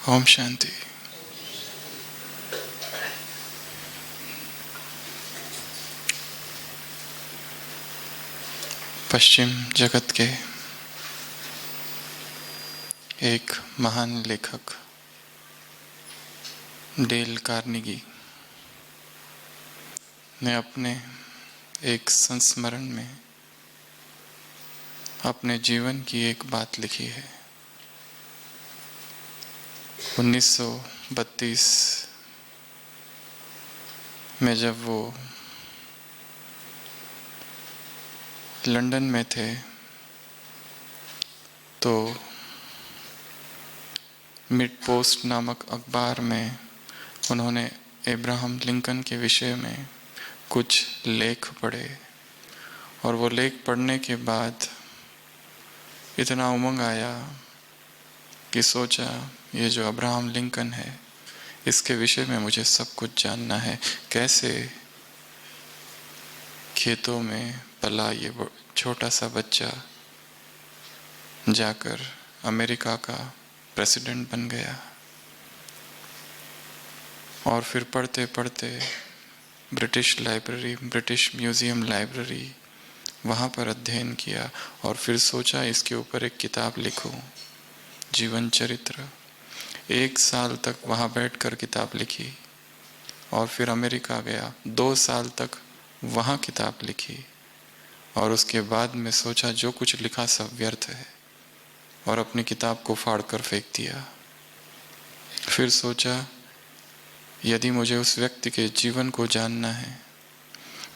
ओम शांति। पश्चिम जगत के एक महान लेखक डेल कार्नेगी ने अपने एक संस्मरण में अपने जीवन की एक बात लिखी है। 1932 में जब वो लंदन में थे तो मिड पोस्ट नामक अखबार में उन्होंने अब्राहम लिंकन के विषय में कुछ लेख पढ़े और वो लेख पढ़ने के बाद इतना उमंग आया कि सोचा ये जो अब्राहम लिंकन है इसके विषय में मुझे सब कुछ जानना है। कैसे खेतों में पला ये छोटा सा बच्चा जाकर अमेरिका का प्रेसिडेंट बन गया और फिर पढ़ते पढ़ते British library, British museum library, वहाँ पर अध्ययन किया और फिर सोचा इसके ऊपर एक किताब लिखूं, जीवन चरित्र। 1 साल तक वहाँ बैठकर किताब लिखी और फिर अमेरिका गया, 2 साल तक वहाँ किताब लिखी और उसके बाद में सोचा जो कुछ लिखा सब व्यर्थ है और अपनी किताब को फाड़ कर फेंक दिया। फिर सोचा यदि मुझे उस व्यक्ति के जीवन को जानना है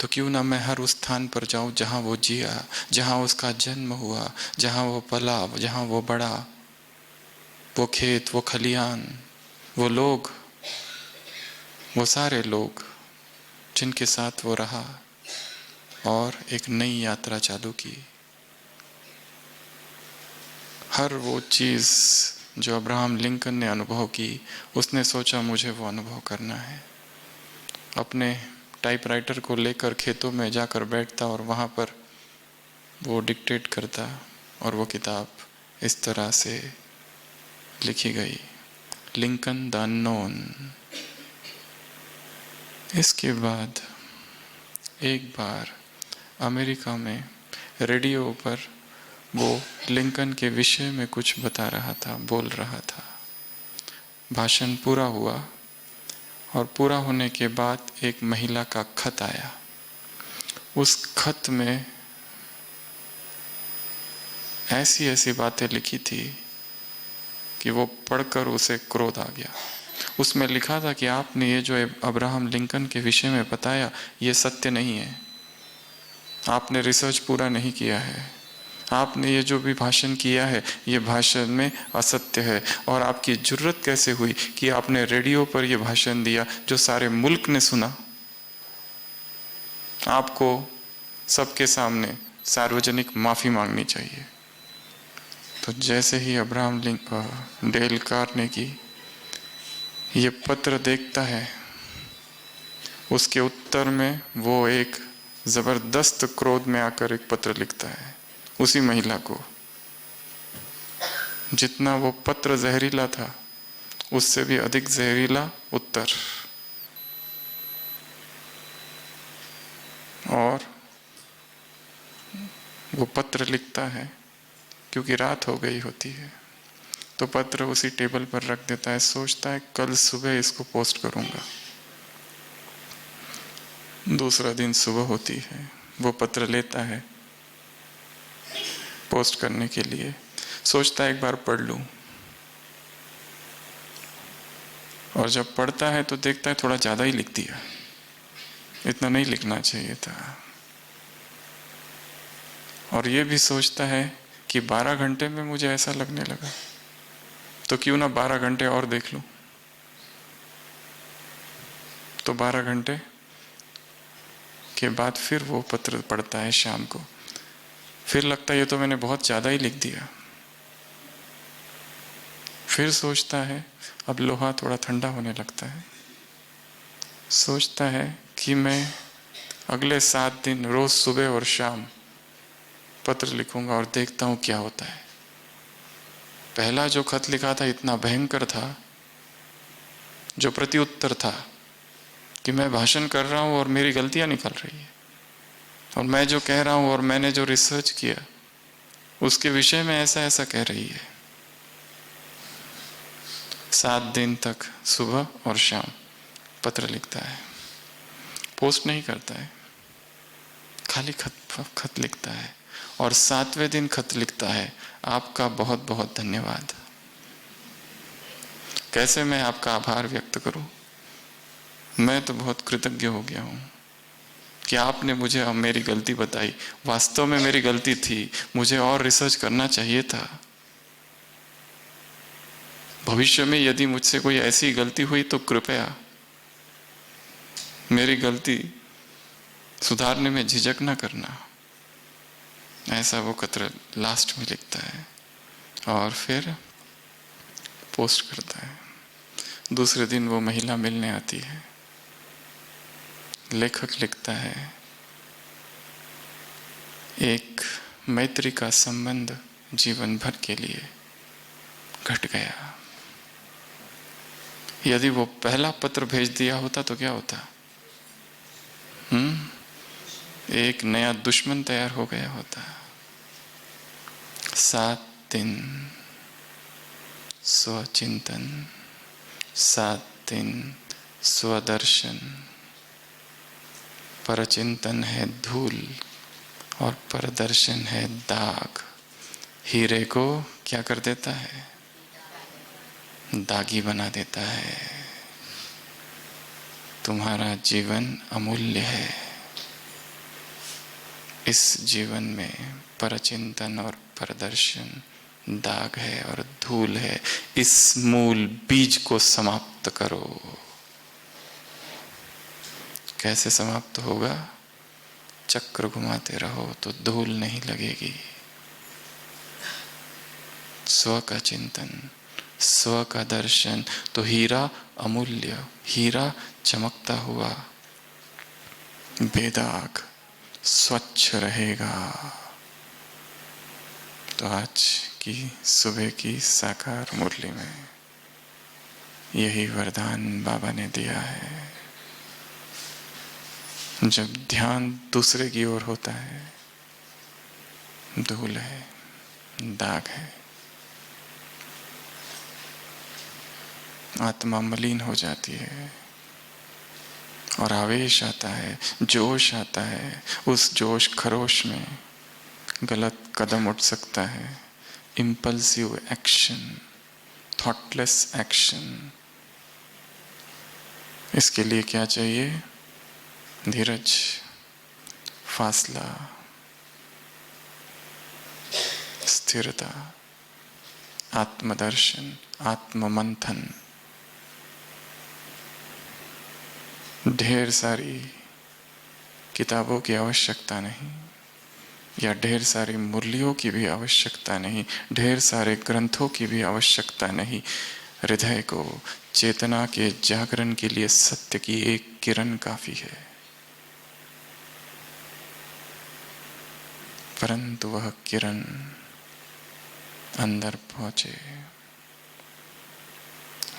तो क्यों ना मैं हर उस स्थान पर जाऊं जहां वो जिया, जहां उसका जन्म हुआ, जहां वो पला, जहां वो बड़ा, वो खेत, वो खलियान, वो लोग, वो सारे लोग जिनके साथ वो रहा और एक नई यात्रा चालू की। हर वो चीज़ जो अब्राहम लिंकन ने अनुभव की, उसने सोचा मुझे वो अनुभव करना है। अपने टाइपराइटर को लेकर खेतों में जाकर बैठता और वहाँ पर वो डिक्टेट करता और वो किताब इस तरह से लिखी गई, लिंकन द अननोन। इसके बाद एक बार अमेरिका में रेडियो पर वो लिंकन के विषय में कुछ बता रहा था, बोल रहा था। भाषण पूरा हुआ और पूरा होने के बाद एक महिला का खत आया। उस खत में ऐसी ऐसी बातें लिखी थी कि वो पढ़कर उसे क्रोध आ गया। उसमें लिखा था कि आपने ये जो अब्राहम लिंकन के विषय में बताया ये सत्य नहीं है, आपने रिसर्च पूरा नहीं किया है, आपने ये जो भी भाषण किया है ये भाषण में असत्य है और आपकी जुर्रत कैसे हुई कि आपने रेडियो पर ये भाषण दिया जो सारे मुल्क ने सुना। आपको सबके सामने सार्वजनिक माफ़ी मांगनी चाहिए। तो जैसे ही अब्राहम डेल कार्नेगी ये पत्र देखता है, उसके उत्तर में वो एक ज़बरदस्त क्रोध में आकर एक पत्र लिखता है उसी महिला को। जितना वो पत्र जहरीला था उससे भी अधिक जहरीला उत्तर। और वो पत्र लिखता है क्योंकि रात हो गई होती है तो पत्र उसी टेबल पर रख देता है। सोचता है कल सुबह इसको पोस्ट करूंगा। दूसरा दिन सुबह होती है, वो पत्र लेता है पोस्ट करने के लिए। सोचता है एक बार पढ़ लूं और जब पढ़ता है तो देखता है थोड़ा ज़्यादा ही लिख दिया, इतना नहीं लिखना चाहिए था। और ये भी सोचता है कि 12 घंटे में मुझे ऐसा लगने लगा तो क्यों ना 12 घंटे और देख लूं। तो 12 घंटे के बाद फिर वो पत्र पढ़ता है शाम को। फिर लगता है ये तो मैंने बहुत ज़्यादा ही लिख दिया। फिर सोचता है, अब लोहा थोड़ा ठंडा होने लगता है, सोचता है कि मैं अगले 7 दिन रोज़ सुबह और शाम पत्र लिखूंगा और देखता हूँ क्या होता है। पहला जो खत लिखा था इतना भयंकर था जो प्रत्युत्तर था कि मैं भाषण कर रहा हूं और मेरी गलतियां निकल रही है, और मैं जो कह रहा हूं और मैंने जो रिसर्च किया उसके विषय में ऐसा ऐसा कह रही है। 7 दिन तक सुबह और शाम पत्र लिखता है, पोस्ट नहीं करता है, खाली खत लिखता है, और 7वें दिन खत लिखता है, आपका बहुत बहुत धन्यवाद। कैसे मैं आपका आभार व्यक्त करूं? मैं तो बहुत कृतज्ञ हो गया हूं कि आपने मुझे अब मेरी गलती बताई। वास्तव में मेरी गलती थी, मुझे और रिसर्च करना चाहिए था। भविष्य में यदि मुझसे कोई ऐसी गलती हुई तो कृपया मेरी गलती सुधारने में झिझक ना करना। ऐसा वो पत्र लास्ट में लिखता है और फिर पोस्ट करता है। दूसरे दिन वो महिला मिलने आती है। लेखक लिखता है, एक मैत्री का संबंध जीवन भर के लिए घट गया। यदि वो पहला पत्र भेज दिया होता तो क्या होता? एक नया दुश्मन तैयार हो गया होता। 7 दिन स्वचिंतन, 7 दिन स्वदर्शन। परचिंतन है धूल और परदर्शन है दाग। हीरे को क्या कर देता है? दागी बना देता है। तुम्हारा जीवन अमूल्य है। इस जीवन में परचिंतन और प्रदर्शन दाग है और धूल है। इस मूल बीज को समाप्त करो। कैसे समाप्त होगा? चक्र घुमाते रहो तो धूल नहीं लगेगी। स्व का चिंतन, स्व का दर्शन, तो हीरा अमूल्य, हीरा चमकता हुआ बेदाग स्वच्छ रहेगा। तो आज की सुबह की साकार मुरली में यही वरदान बाबा ने दिया है। जब ध्यान दूसरे की ओर होता है, धूल है, दाग है, आत्मा मलिन हो जाती है और आवेश आता है, जोश आता है। उस जोश खरोश में गलत कदम उठ सकता है। Impulsive action, thoughtless action. इसके लिए क्या चाहिए? धीरज, फासला, स्थिरता, आत्मदर्शन, आत्ममंथन। ढेर सारी किताबों की आवश्यकता नहीं, या ढेर सारी मुरलियों की भी आवश्यकता नहीं, ढेर सारे ग्रंथों की भी आवश्यकता नहीं। हृदय को चेतना के जागरण के लिए सत्य की एक किरण काफी है। परंतु वह किरण अंदर पहुंचे,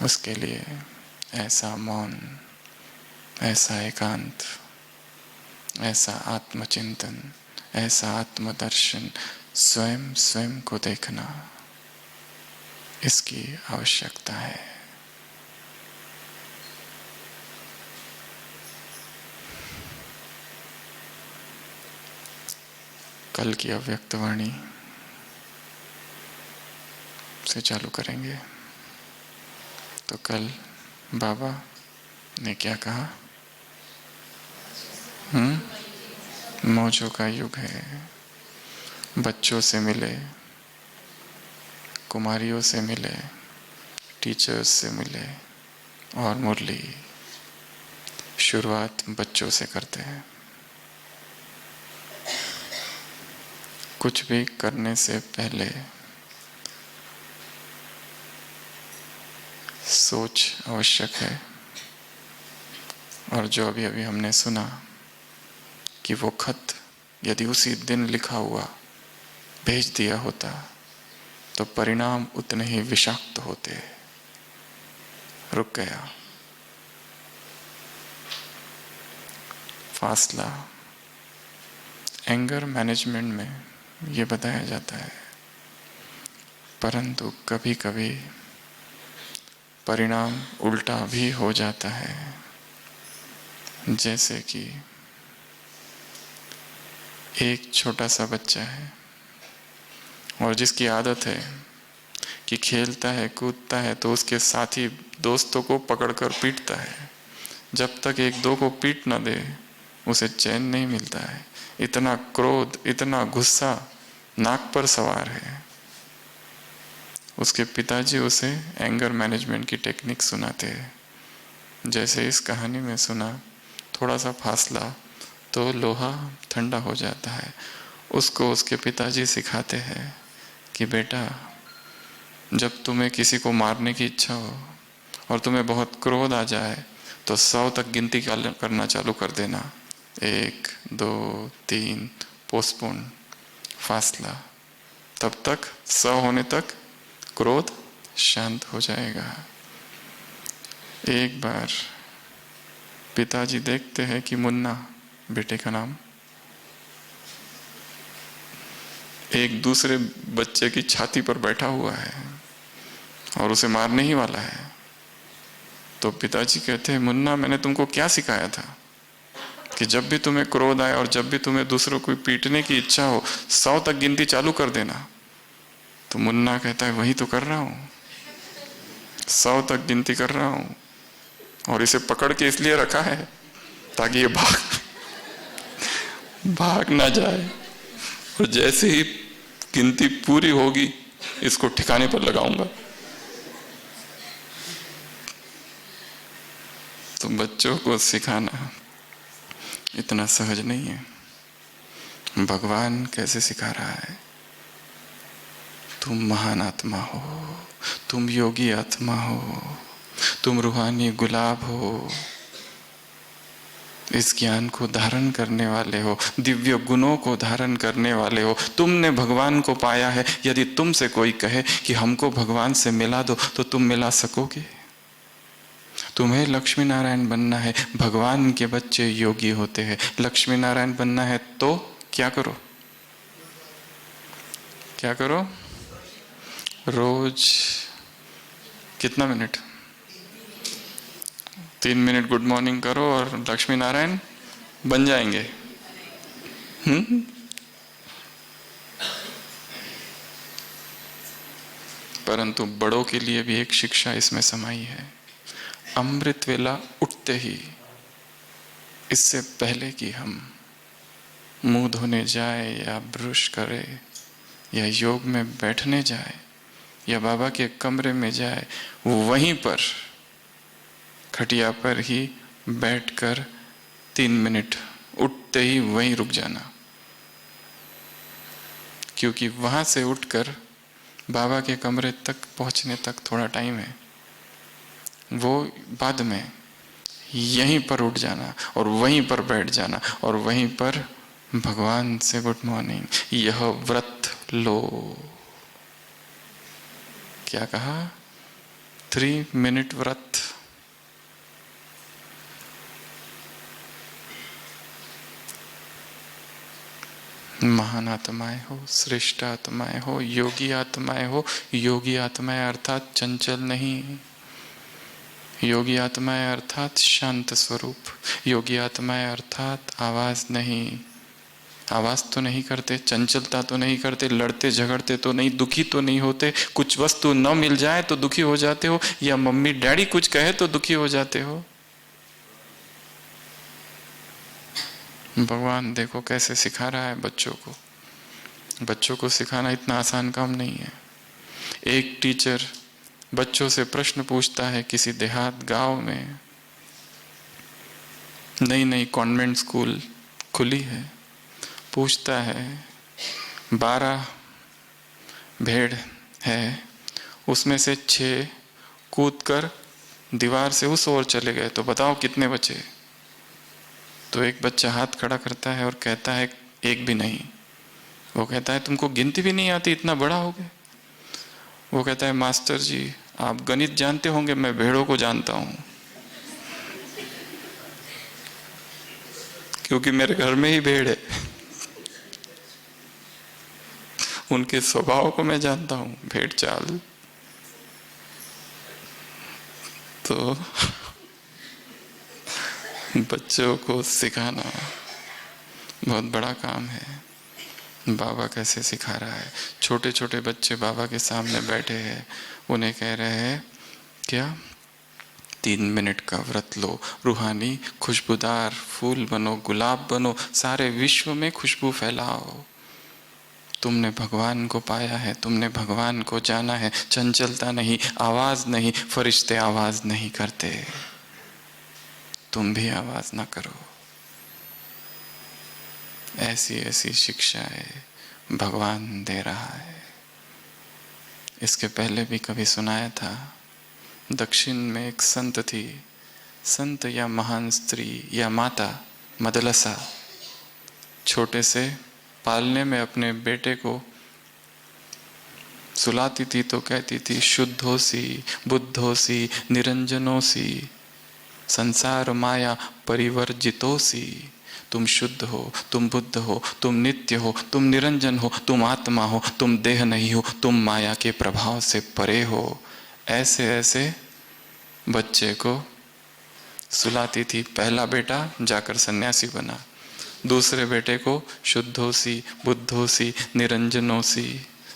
उसके लिए ऐसा मौन, ऐसा एकांत, ऐसा आत्मचिंतन, ऐसा आत्मदर्शन, स्वयं स्वयं को देखना, इसकी आवश्यकता है। कल की अव्यक्त वाणी से चालू करेंगे। तो कल बाबा ने क्या कहा? मौजों का युग है। बच्चों से मिले, कुमारियों से मिले, टीचर्स से मिले, और मुरली शुरुआत बच्चों से करते हैं। कुछ भी करने से पहले सोच आवश्यक है। और जो अभी अभी हमने सुना कि वो खत यदि उसी दिन लिखा हुआ भेज दिया होता तो परिणाम उतने ही विषाक्त होते। रुक गया, फासला, एंगर मैनेजमेंट में ये बताया जाता है। परंतु कभी कभी परिणाम उल्टा भी हो जाता है। जैसे कि एक छोटा सा बच्चा है और जिसकी आदत है कि खेलता है कूदता है तो उसके साथी दोस्तों को पकड़कर पीटता है। जब तक एक दो को पीट न दे उसे चैन नहीं मिलता है। इतना क्रोध, इतना गुस्सा नाक पर सवार है। उसके पिताजी उसे एंगर मैनेजमेंट की टेक्निक सुनाते हैं। जैसे इस कहानी में सुना, थोड़ा सा फासला तो लोहा ठंडा हो जाता है। उसको उसके पिताजी सिखाते हैं कि बेटा, जब तुम्हें किसी को मारने की इच्छा हो और तुम्हें बहुत क्रोध आ जाए तो 100 तक गिनती करना चालू कर देना। 1, 2, 3, पोस्टपोन, फासला। तब तक 100 होने तक क्रोध शांत हो जाएगा। एक बार पिताजी देखते हैं कि मुन्ना, बेटे का नाम, एक दूसरे बच्चे की छाती पर बैठा हुआ है और उसे मारने ही वाला है। तो पिताजी कहते हैं, मुन्ना, मैंने तुमको क्या सिखाया था कि जब भी तुम्हें क्रोध आए और जब भी तुम्हें दूसरों को पीटने की इच्छा हो 100 तक गिनती चालू कर देना। तो मुन्ना कहता है, वही तो कर रहा हूं, 100 तक गिनती कर रहा हूं और इसे पकड़ के इसलिए रखा है ताकि ये भाग ना जाए, और जैसे ही गिनती पूरी होगी इसको ठिकाने पर लगाऊंगा। तो बच्चों को सिखाना इतना सहज नहीं है। भगवान कैसे सिखा रहा है? तुम महान आत्मा हो, तुम योगी आत्मा हो, तुम रूहानी गुलाब हो, इस ज्ञान को धारण करने वाले हो, दिव्य गुणों को धारण करने वाले हो, तुमने भगवान को पाया है। यदि तुमसे कोई कहे कि हमको भगवान से मिला दो तो तुम मिला सकोगे? तुम्हें लक्ष्मी नारायण बनना है। भगवान के बच्चे योगी होते हैं। लक्ष्मी नारायण बनना है तो क्या करो? क्या करो? रोज कितना मिनट? 3 मिनट गुड मॉर्निंग करो और लक्ष्मी नारायण बन जाएंगे। परंतु बड़ों के लिए भी एक शिक्षा इसमें समाई है। अमृत वेला उठते ही, इससे पहले कि हम मुंह धोने जाए या ब्रश करे या योग में बैठने जाए या बाबा के कमरे में जाए, वहीं पर खटिया पर ही बैठकर 3 मिनट उठते ही वहीं रुक जाना। क्योंकि वहां से उठकर बाबा के कमरे तक पहुंचने तक थोड़ा टाइम है, वो बाद में यहीं पर उठ जाना और वहीं पर बैठ जाना और वहीं पर भगवान से गुड मॉर्निंग, यह व्रत लो। क्या कहा? 3 मिनट व्रत। महान आत्माएं हो, श्रेष्ठ आत्माएं हो, योगी आत्माएं हो। योगी आत्माएं अर्थात चंचल नहीं, योगी आत्माएं अर्थात शांत स्वरूप, योगी आत्माएं अर्थात आवाज नहीं, आवाज तो नहीं करते, चंचलता तो नहीं करते, लड़ते झगड़ते तो नहीं, दुखी तो नहीं होते, कुछ वस्तु न मिल जाए तो दुखी हो जाते हो, या मम्मी डैडी कुछ कहे तो दुखी हो जाते हो। भगवान देखो कैसे सिखा रहा है बच्चों को। बच्चों को सिखाना इतना आसान काम नहीं है। एक टीचर बच्चों से प्रश्न पूछता है किसी देहात गांव में, नई नई कॉन्वेंट स्कूल खुली है, पूछता है 12 भेड़ है, उसमें से 6 कूदकर दीवार से उस ओर चले गए, तो बताओ कितने बचे? तो एक बच्चा हाथ खड़ा करता है और कहता है 1 भी नहीं। वो कहता है तुमको गिनती भी नहीं आती, इतना बड़ा हो गए? वो कहता है मास्टर जी आप गणित जानते होंगे, मैं भेड़ों को जानता हूं। क्योंकि मेरे घर में ही भेड़ है, उनके स्वभाव को मैं जानता हूं, भेड़ चाल। तो बच्चों को सिखाना बहुत बड़ा काम है। बाबा कैसे सिखा रहा है। छोटे छोटे बच्चे बाबा के सामने बैठे हैं, उन्हें कह रहे हैं क्या 3 मिनट का व्रत लो, रूहानी खुशबूदार फूल बनो, गुलाब बनो, सारे विश्व में खुशबू फैलाओ। तुमने भगवान को पाया है, तुमने भगवान को जाना है। चंचलता नहीं, आवाज नहीं, फरिश्ते आवाज नहीं करते, तुम भी आवाज ना करो। ऐसी ऐसी शिक्षाएं भगवान दे रहा है। इसके पहले भी कभी सुनाया था। दक्षिण में एक संत थी, संत या महान स्त्री या माता मदलसा, छोटे से पालने में अपने बेटे को सुलाती थी तो कहती थी शुद्धोसी बुद्धोसी निरंजनोसी संसार माया परिवर्जितोसी। तुम शुद्ध हो, तुम बुद्ध हो, तुम नित्य हो, तुम निरंजन हो, तुम आत्मा हो, तुम देह नहीं हो, तुम माया के प्रभाव से परे हो। ऐसे ऐसे बच्चे को सुलाती थी। पहला बेटा जाकर सन्यासी बना, दूसरे बेटे को शुद्धोसी बुद्धोसी निरंजनोसी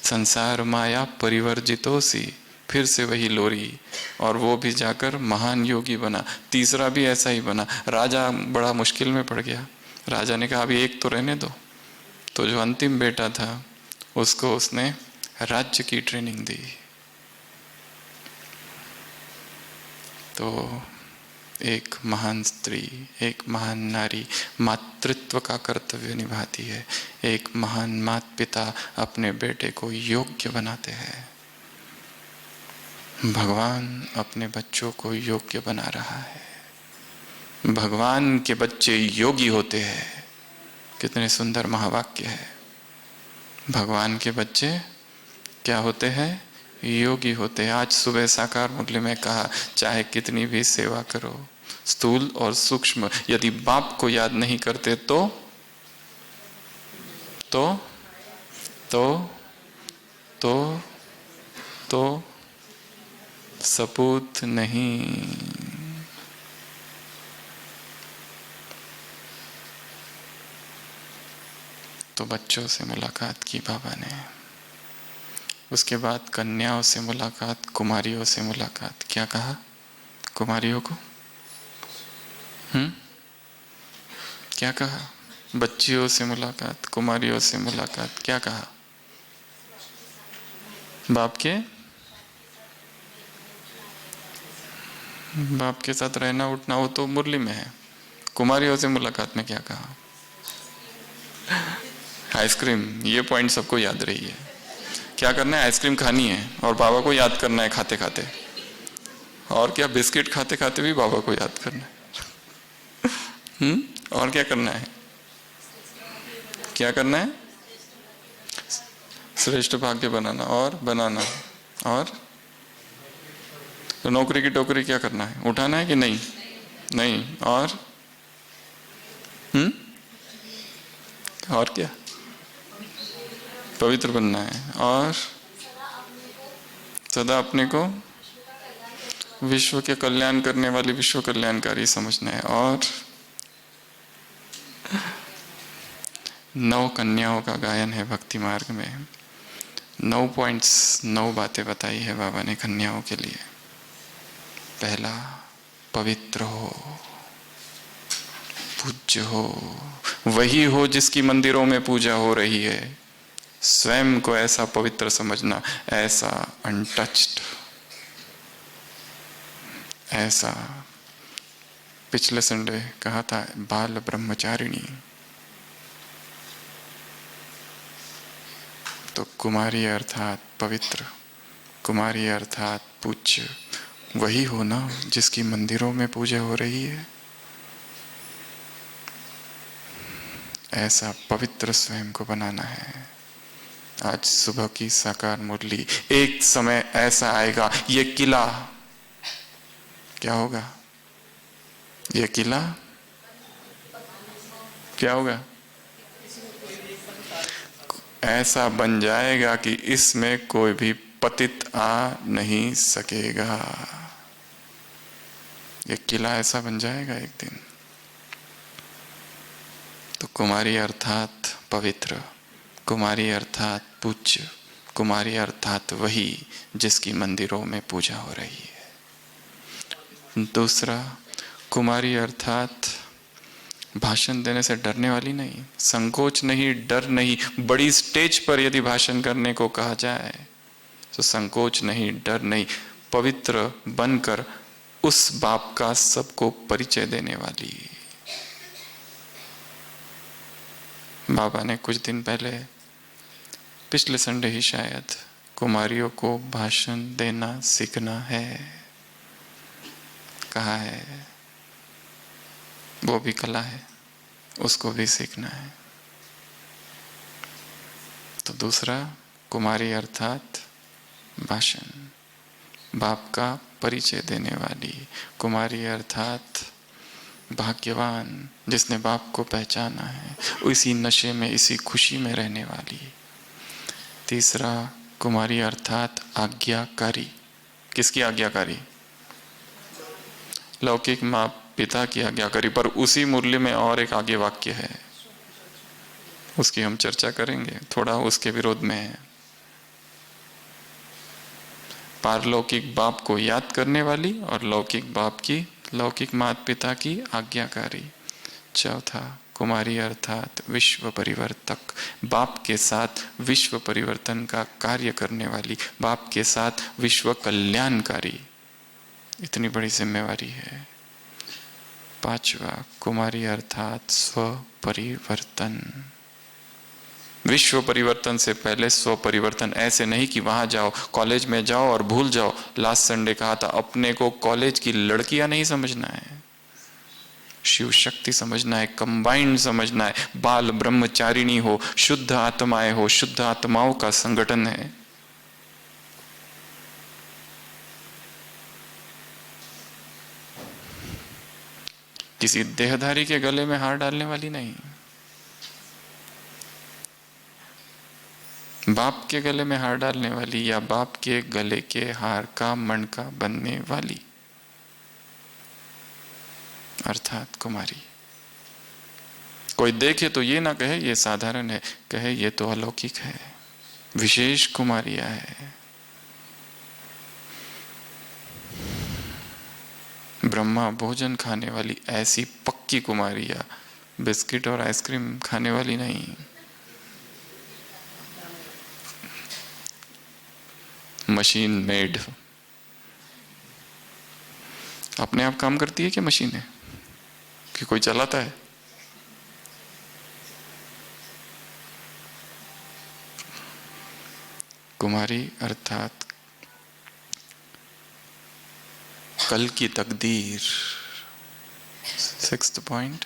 संसार माया परिवर्जितोसी, फिर से वही लोरी, और वो भी जाकर महान योगी बना। तीसरा भी ऐसा ही बना। राजा बड़ा मुश्किल में पड़ गया। राजा ने कहा अभी एक तो रहने दो। तो जो अंतिम बेटा था उसको उसने राज्य की ट्रेनिंग दी। तो एक महान स्त्री, एक महान नारी मातृत्व का कर्तव्य निभाती है। एक महान माता पिता अपने बेटे को योग्य बनाते हैं। भगवान अपने बच्चों को योग्य बना रहा है। भगवान के बच्चे योगी होते हैं। कितने सुंदर महावाक्य है। भगवान के बच्चे क्या होते हैं? योगी होते हैं। आज सुबह साकार मुरली में कहा, चाहे कितनी भी सेवा करो, स्थूल और सूक्ष्म, यदि बाप को याद नहीं करते तो सपूत नहीं। तो बच्चों से मुलाकात की बाबा ने, उसके बाद कन्याओं से मुलाकात, कुमारियों से मुलाकात। क्या कहा कुमारियों को? क्या कहा? बच्चियों से मुलाकात, कुमारियों से मुलाकात। क्या कहा? बाप के साथ रहना उठना वो तो मुरली में है। कुमारियों से मुलाकात में क्या कहा? आइसक्रीम। ये पॉइंट सबको याद रही है। क्या करना है? आइसक्रीम खानी है और बाबा को याद करना है खाते खाते। और क्या? बिस्किट खाते खाते भी बाबा को याद करना है। और क्या करना है? क्या करना है? श्रेष्ठ भाग्य बनाना और बनाना। और तो नौकरी की टोकरी क्या करना है? उठाना है कि नहीं? नहीं। और क्या? पवित्र बनना है। और सदा अपने को विश्व के कल्याण करने वाली विश्व कल्याणकारी समझना है। और 9 कन्याओं का गायन है भक्ति मार्ग में। 9 पॉइंट्स, 9 बातें बताई है बाबा ने कन्याओं के लिए। पहला, पवित्र हो, पूज्य हो, वही हो जिसकी मंदिरों में पूजा हो रही है। स्वयं को ऐसा पवित्र समझना, ऐसा अनटच्ड, ऐसा पिछले संडे कहा था बाल ब्रह्मचारिणी। तो कुमारी अर्थात पवित्र, कुमारी अर्थात पूज्य, वही हो ना जिसकी मंदिरों में पूजा हो रही है। ऐसा पवित्र स्वयं को बनाना है। आज सुबह की साकार मुरली, एक समय ऐसा आएगा, ये किला क्या होगा? ये किला क्या होगा? ऐसा बन जाएगा कि इसमें कोई भी पतित आ नहीं सकेगा। ये किला ऐसा बन जाएगा एक दिन। तो कुमारी अर्थात पवित्र, कुमारी अर्थात पूज्य, कुमारी अर्थात वही जिसकी मंदिरों में पूजा हो रही है। दूसरा, कुमारी अर्थात भाषण देने से डरने वाली नहीं, संकोच नहीं, डर नहीं। बड़ी स्टेज पर यदि भाषण करने को कहा जाए तो संकोच नहीं, डर नहीं, पवित्र बनकर उस बाप का सबको परिचय देने वाली। बाबा ने कुछ दिन पहले, पिछले संडे ही शायद, कुमारियों को भाषण देना सीखना है कहा है। वो भी कला है, उसको भी सीखना है। तो दूसरा, कुमारी अर्थात भाषण, बाप का परिचय देने वाली। कुमारी अर्थात भाग्यवान, जिसने बाप को पहचाना है, इसी नशे में, इसी खुशी में रहने वाली। तीसरा, कुमारी अर्थात आज्ञाकारी। किसकी आज्ञाकारी? लौकिक माँ पिता की आज्ञाकारी। पर उसी मुरली में और एक आगे वाक्य है, उसकी हम चर्चा करेंगे, थोड़ा उसके विरोध में है। पारलौकिक बाप को याद करने वाली और लौकिक बाप की, लौकिक माता पिता की आज्ञाकारी। चौथा, कुमारी अर्थात विश्व परिवर्तक, बाप के साथ विश्व परिवर्तन का कार्य करने वाली, बाप के साथ विश्व कल्याणकारी। इतनी बड़ी जिम्मेवारी है। पांचवा, कुमारी अर्थात स्व परिवर्तन, विश्व परिवर्तन से पहले स्व परिवर्तन। ऐसे नहीं कि वहां जाओ, कॉलेज में जाओ और भूल जाओ। लास्ट संडे कहा था, अपने को कॉलेज की लड़कियां नहीं समझना है, शिव शक्ति समझना है, कंबाइंड समझना है। बाल ब्रह्मचारिणी हो, शुद्ध आत्माएं हो, शुद्ध आत्माओं का संगठन है। किसी देहधारी के गले में हार डालने वाली नहीं, बाप के गले में हार डालने वाली या बाप के गले के हार का मणका बनने वाली, अर्थात कुमारी। कोई देखे तो ये ना कहे ये साधारण है, कहे ये तो अलौकिक है, विशेष कुमारियां है। ब्रह्मा भोजन खाने वाली ऐसी पक्की कुमारियां, बिस्किट और आइसक्रीम खाने वाली नहीं। Machine made. अपने आप काम करती है क्या मशीन है कि कोई चलाता है? कुमारी अर्थात कल की तकदीर। सिक्स्थ पॉइंट,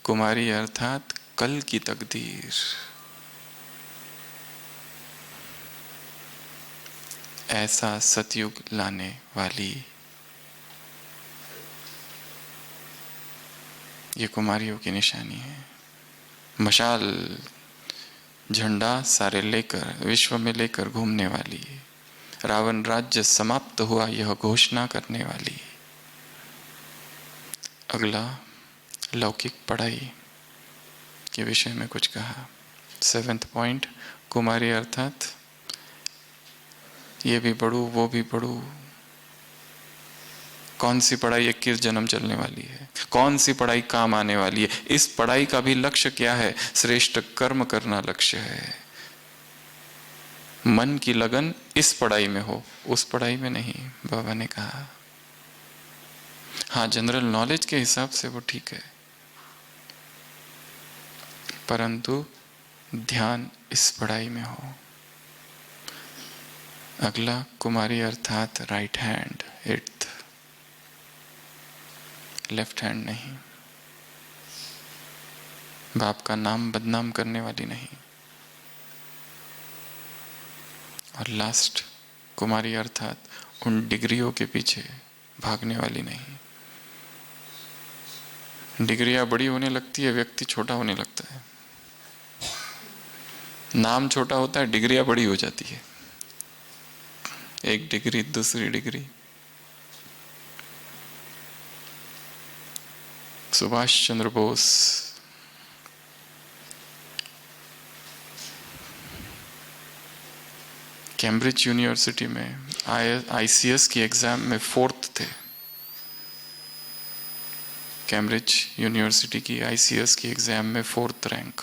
कुमारी अर्थात कल की तकदीर। ऐसा सतयुग लाने वाली ये कुमारियों की निशानी है। मशाल झंडा सारे लेकर, विश्व में लेकर घूमने वाली, रावण राज्य समाप्त हुआ यह घोषणा करने वाली। अगला, लौकिक पढ़ाई के विषय में कुछ कहा। सेवेंथ पॉइंट, कुमारी अर्थात ये भी पढ़ू वो भी पढ़ू। कौन सी पढ़ाई 21 जन्म चलने वाली है, कौन सी पढ़ाई काम आने वाली है। इस पढ़ाई का भी लक्ष्य क्या है? श्रेष्ठ कर्म करना लक्ष्य है। मन की लगन इस पढ़ाई में हो, उस पढ़ाई में नहीं, बाबा ने कहा। हाँ, जनरल नॉलेज के हिसाब से वो ठीक है, परंतु ध्यान इस पढ़ाई में हो। अगला, कुमारी अर्थात right hand, eighth, left hand नहीं। बाप का नाम बदनाम करने वाली नहीं। और लास्ट, कुमारी अर्थात उन डिग्रियों के पीछे भागने वाली नहीं। डिग्रियां बड़ी होने लगती है, व्यक्ति छोटा होने लगता है। नाम छोटा होता है, डिग्रियां बड़ी हो जाती है। एक डिग्री, दूसरी degree. Subhash Chandra Bose Cambridge university में आईसीएस की एग्जाम में 4th थे। कैम्ब्रिज यूनिवर्सिटी की आईसीएस की एग्जाम में 4th रैंक,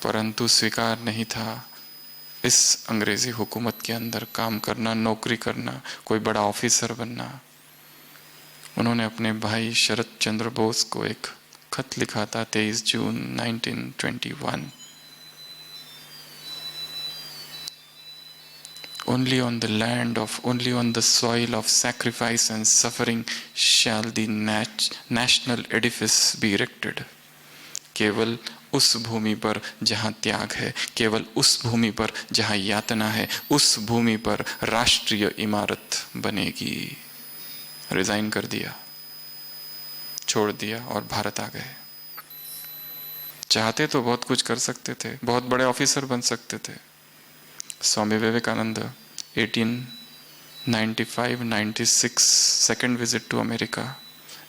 परंतु स्वीकार नहीं था इस अंग्रेजी हुकूमत के अंदर काम करना, नौकरी करना, कोई बड़ा ऑफिसर बनना। उन्होंने अपने भाई शरद चंद्र बोस को एक खत लिखा था 23 जून 1921। Only on the land of, only on the soil of sacrifice and suffering shall the national edifice be erected. केवल उस भूमि पर जहां त्याग है, केवल उस भूमि पर जहां यातना है, उस भूमि पर राष्ट्रीय इमारत बनेगी। रिजाइन कर दिया, छोड़ दिया और भारत आ गए। चाहते तो बहुत कुछ कर सकते थे, बहुत बड़े ऑफिसर बन सकते थे। Swami Vivekananda 1895-96 second visit to America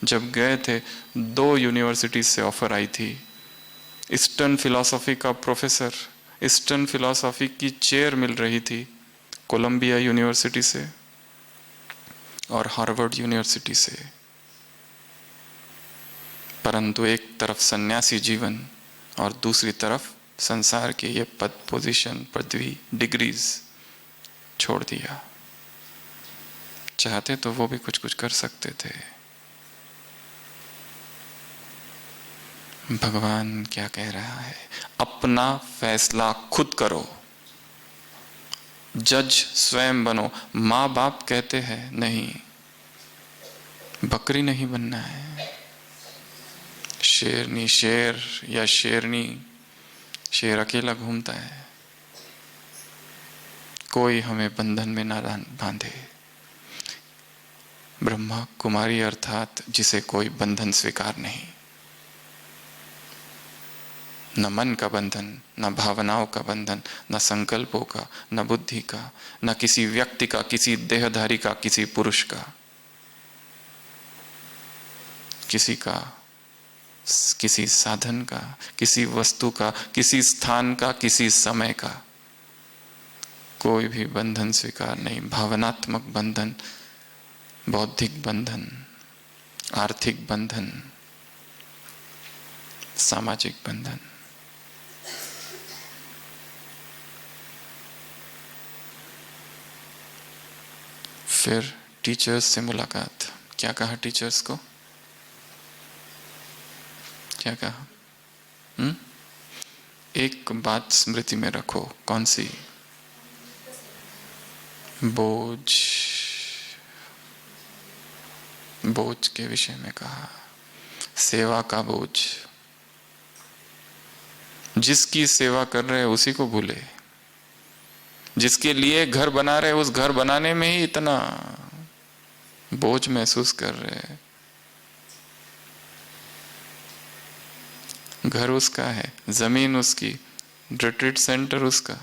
जब गए थे, 2 यूनिवर्सिटी से ऑफर आई थी। ईस्टर्न फिलॉसफी का प्रोफेसर, ईस्टर्न फिलॉसफी की चेयर मिल रही थी कोलंबिया यूनिवर्सिटी से और हार्वर्ड यूनिवर्सिटी से, परंतु एक तरफ सन्यासी जीवन और दूसरी तरफ संसार के ये पद, पोजीशन, पदवी, डिग्रीज छोड़ दिया। चाहते तो वो भी कुछ कुछ कर सकते थे। भगवान क्या कह रहा है? अपना फैसला खुद करो, जज स्वयं बनो। माँ बाप कहते हैं नहीं, बकरी नहीं बनना है, शेरनी, शेर या शेरनी। शेर अकेला घूमता है, कोई हमें बंधन में ना बांधे। ब्रह्मा कुमारी अर्थात जिसे कोई बंधन स्वीकार नहीं, न मन का बंधन, न भावनाओं का बंधन, न संकल्पों का, न बुद्धि का, न किसी व्यक्ति का, किसी देहधारी का, किसी पुरुष का, किसी का, किसी साधन का, किसी वस्तु का, किसी स्थान का, किसी समय का। कोई भी बंधन स्वीकार नहीं। भावनात्मक बंधन, बौद्धिक बंधन, आर्थिक बंधन, सामाजिक बंधन। फिर टीचर्स से मुलाकात। क्या कहा टीचर्स को? क्या कहा? एक बात स्मृति में रखो। कौन सी? बोझ। बोझ के विषय में कहा, सेवा का बोझ। जिसकी सेवा कर रहे उसी को भूले, जिसके लिए घर बना रहे उस घर बनाने में ही इतना बोझ महसूस कर रहे। घर उसका है, जमीन उसकी, रिट्रीट सेंटर उसका,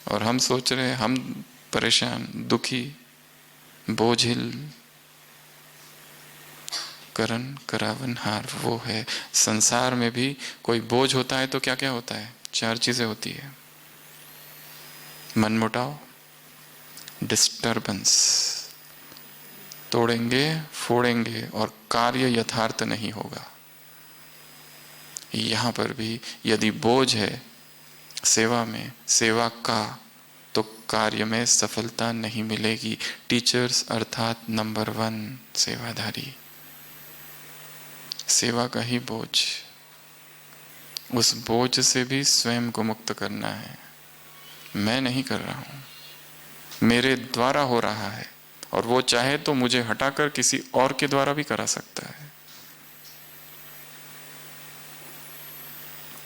और हम सोच रहे, हम परेशान, दुखी, बोझिल, करण करावन हार। वो है संसार में भी कोई बोझ होता है तो क्या क्या होता है? 4 चीजें होती है। मनमुटाव, डिस्टर्बेंस, तोड़ेंगे फोड़ेंगे और कार्य यथार्थ नहीं होगा। यहां पर भी यदि बोझ है सेवा में, सेवा का, तो कार्य में सफलता नहीं मिलेगी। टीचर्स अर्थात नंबर 1 सेवाधारी। सेवा का ही बोझ, उस बोझ से भी स्वयं को मुक्त करना है। मैं नहीं कर रहा हूं, मेरे द्वारा हो रहा है, और वो चाहे तो मुझे हटाकर किसी और के द्वारा भी करा सकता है।